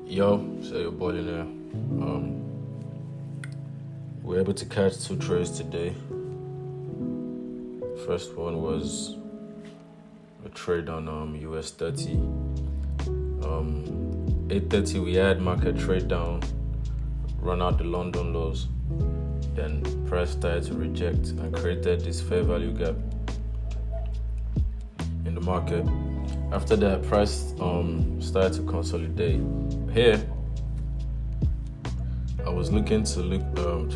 Yo, so your boy in there. We're able to catch 2 trades today. First one was a trade on US 30. 8:30 we had market trade down, run out the London lows, then price started to reject and created this fair value gap in the market. After that, price started to consolidate. Here, I was looking to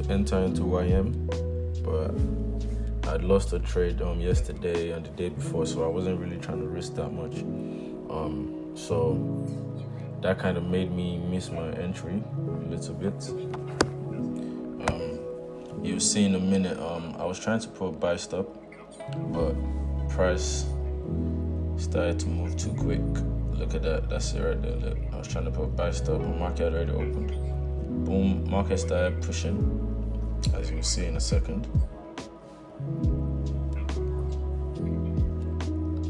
enter into YM, but I'd lost a trade yesterday and the day before, so I wasn't really trying to risk that much. So that kind of made me miss my entry a little bit. You'll see in a minute. I was trying to put a buy stop, but price started to move too quick. Look at that. That's it right there. Look, I was trying to put a buy stop, and market already opened. Boom, market started pushing, as you'll see in a second.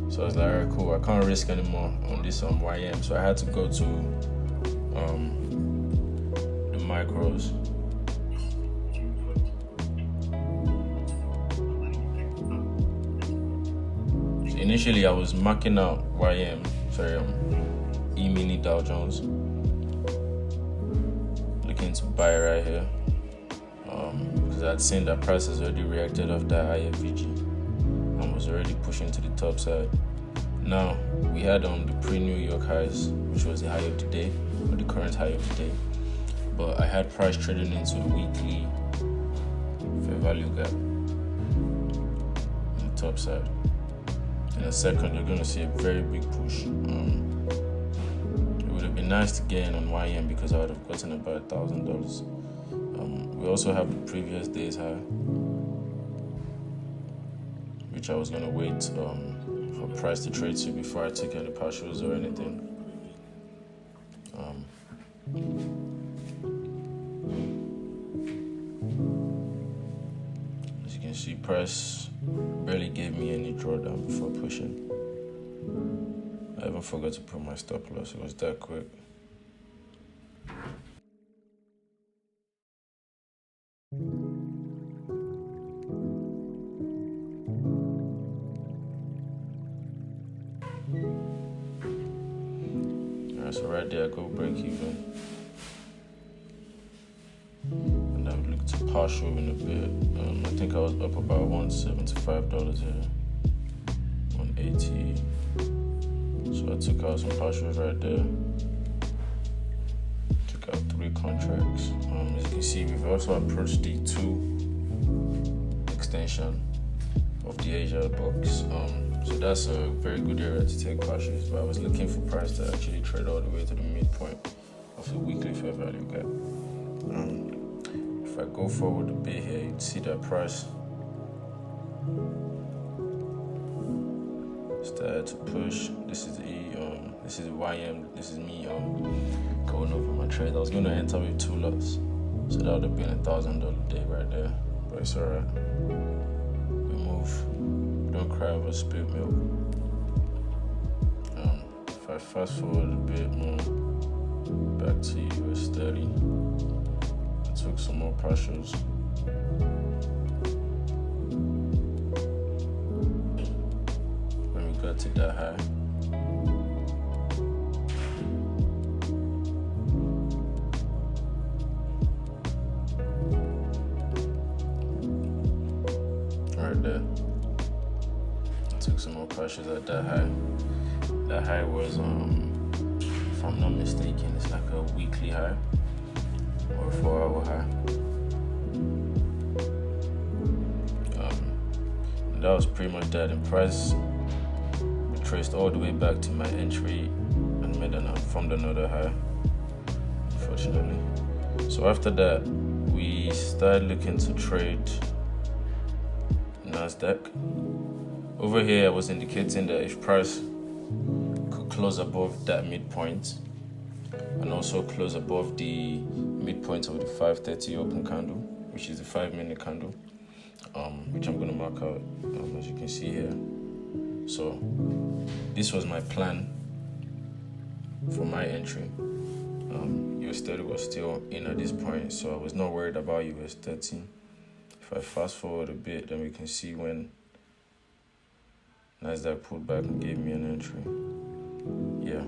So I was like, alright, cool, I can't risk anymore on this YM. So I had to go to the micros. So initially I was marking out E-mini Dow Jones. Looking to buy right here. Because I'd seen that price has already reacted off that IFVG and was already pushing to the top side. Now, we had the pre-New York highs, which was the high of the day, or the current high of the day. But I had price trading into a weekly fair value gap on the top side. In a second, you're going to see a very big push. It would have been nice to get in on YM because I would have gotten about $1,000. We also have the previous day's high, which I was going to wait for price to trade to before I took any partials or anything. As you can see, price barely gave me any drawdown before pushing. I even forgot to put my stop loss. It was that quick. Alright, so right there I go break even. And I would look to partial in a bit. I think I was up about $175 here. 180. So I took out some partials right there. Took out 3 contracts. As you can see, we've also approached the 2 extension of the Asia box. So that's a very good area to take partials. But I was looking for price to actually trade all the way to the midpoint of the weekly fair value gap. If I go forward a bit here, you'd see that price started to push. This is this is YM. This is me going over my trade. I was going to enter with 2 lots, so that would have been $1,000 day right there. But it's alright. We move. We don't cry over spilled milk. If I fast forward a bit more, back to US 30. Took some more partials. When we got to that high, right there, I took some more partials at that high. That high was, if I'm not mistaken, it's like a weekly high. Or a 4-hour high. And that was pretty much that. And price retraced all the way back to my entry and formed another high, unfortunately. So after that, we started looking to trade Nasdaq. Over here, I was indicating that if price could close above that midpoint and also close above the midpoint of the 5:30 open candle, which is the 5-minute candle, which I'm going to mark out, as you can see here. So this was my plan for my entry. US30 was still in at this point, so I was not worried about US30. If I fast forward a bit, then we can see when Nasdaq pulled back and gave me an entry. Yeah.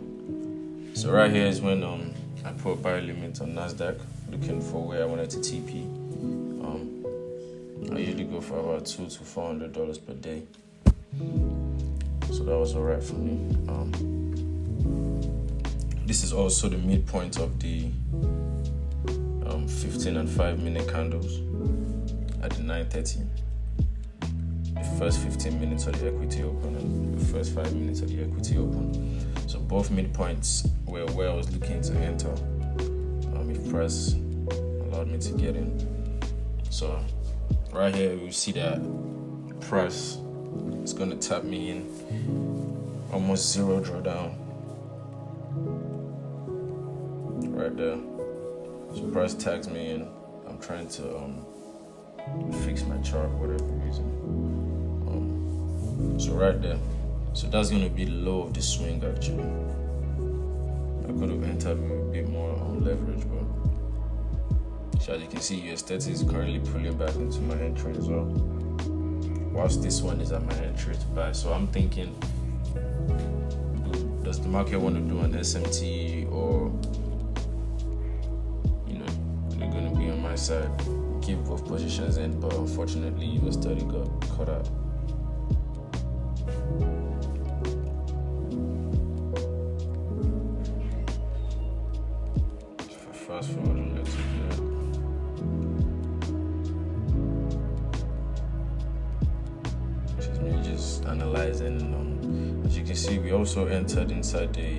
So right here is when I put a buy limit on Nasdaq, looking for where I wanted to TP. I usually go for about $200 to $400 per day, so that was alright for me. This is also the midpoint of the 15 and 5 minute candles at the 9:30. The first 15 minutes of the equity open and the first 5 minutes of the equity open. So both midpoints were where I was looking to enter. If price allowed me to get in. So right here we see that price is going to tap me in, almost zero drawdown right there. So price tags me in. I'm trying to fix my chart for whatever reason. So right there, so that's going to be the low of the swing actually. I could have entered with a bit more leverage, but so as you can see, US30 is currently pulling back into my entry as well, whilst this one is at my entry to buy. So I'm thinking, does the market want to do an SMT, or they're going to be on my side, give both positions in? But unfortunately, US30 got caught out. Fast forward a little bit. This is me just analyzing. As you can see, we also entered inside the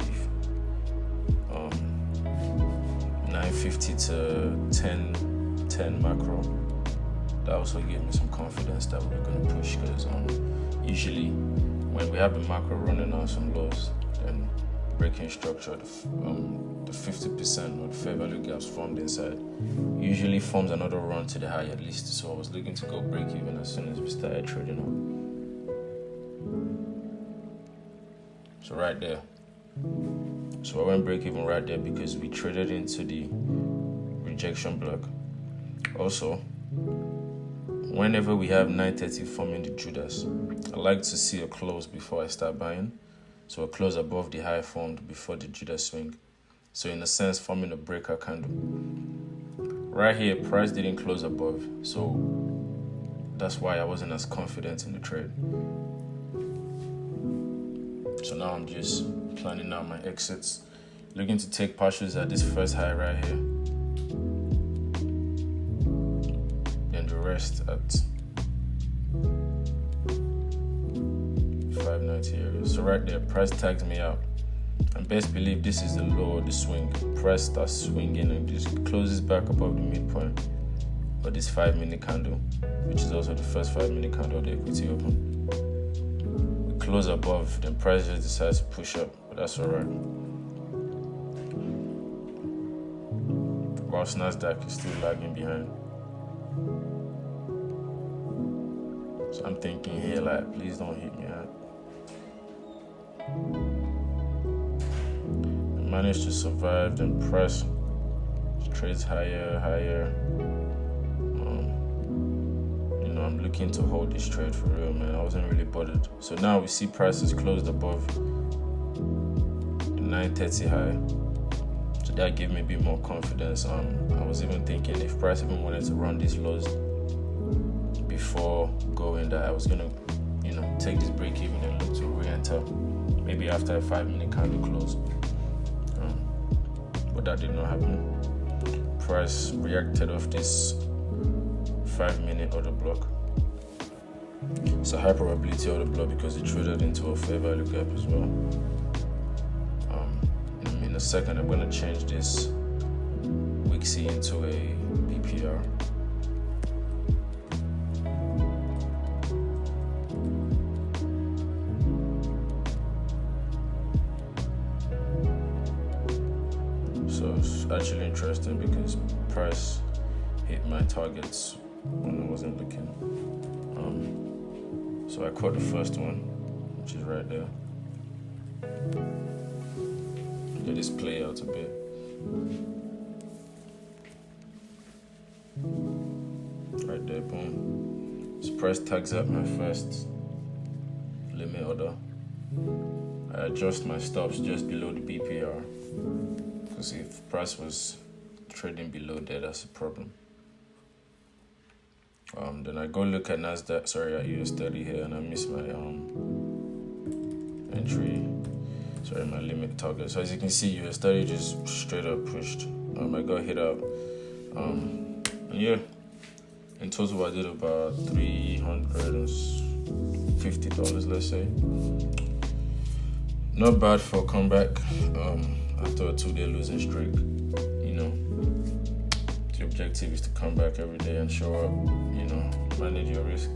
950 to 10 macro. That also gave me some confidence that we were going to push, because usually when we have the macro running on some lows, then breaking structure, the 50% or the fair value gaps formed inside usually forms another run to the high at least. So I was looking to go break even as soon as we started trading up. So right there. So I went break even right there because we traded into the rejection block. Also, whenever we have 930 forming the Judas, I like to see a close before I start buying. So a close above the high formed before the Judas swing. So in a sense, forming a breaker candle. Right here, price didn't close above, so that's why I wasn't as confident in the trade. So now I'm just planning out my exits, looking to take partials at this first high right here, then the rest at 590 area. So right there, price tags me out, and best believe this is the low of the swing. Price starts swinging and just closes back above the midpoint of this 5 minute candle, which is also the first 5 minute candle of the equity open. We close above, then price just decides to push up, but that's alright. Whilst Nasdaq is still lagging behind. So I'm thinking here, like, please don't hit me out. I managed to survive, then price trades higher. I'm looking to hold this trade for real, man. I wasn't really bothered. So now we see prices closed above the 930 high. So that gave me a bit more confidence. I was even thinking if price even wanted to run these lows before going, that I was gonna, take this break even and look to re-enter maybe after a 5 minute candle close. But that did not happen. Price reacted off this 5 minute order block. It's a high probability order block because it traded into a fair value gap as well. In a second, I'm going to change this Wixie into a BPR. So it's actually interesting because price hit my targets when I wasn't looking. So I caught the first one, which is right there. Let this play out a bit. Right there, boom. This price tags up my first limit order. I adjust my stops just below the BPR, because if price was trading below there, that's a problem. Then I go look at Nasdaq, at US 30 here, and I miss my my limit target. So as you can see, US 30 just straight up pushed. I got hit up. And yeah, in total I did about $350, let's say. Not bad for a comeback after a 2-day losing streak. The objective is to come back every day and show up, manage your risk.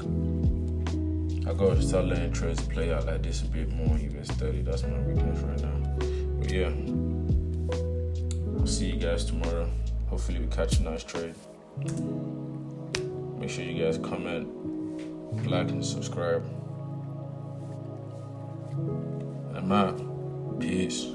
I gotta start letting trades play out like this a bit more. US 30, that's my weakness right now. But yeah, I'll see you guys tomorrow. Hopefully we catch a nice trade. Make sure you guys comment, like, and subscribe. I'm out. Peace.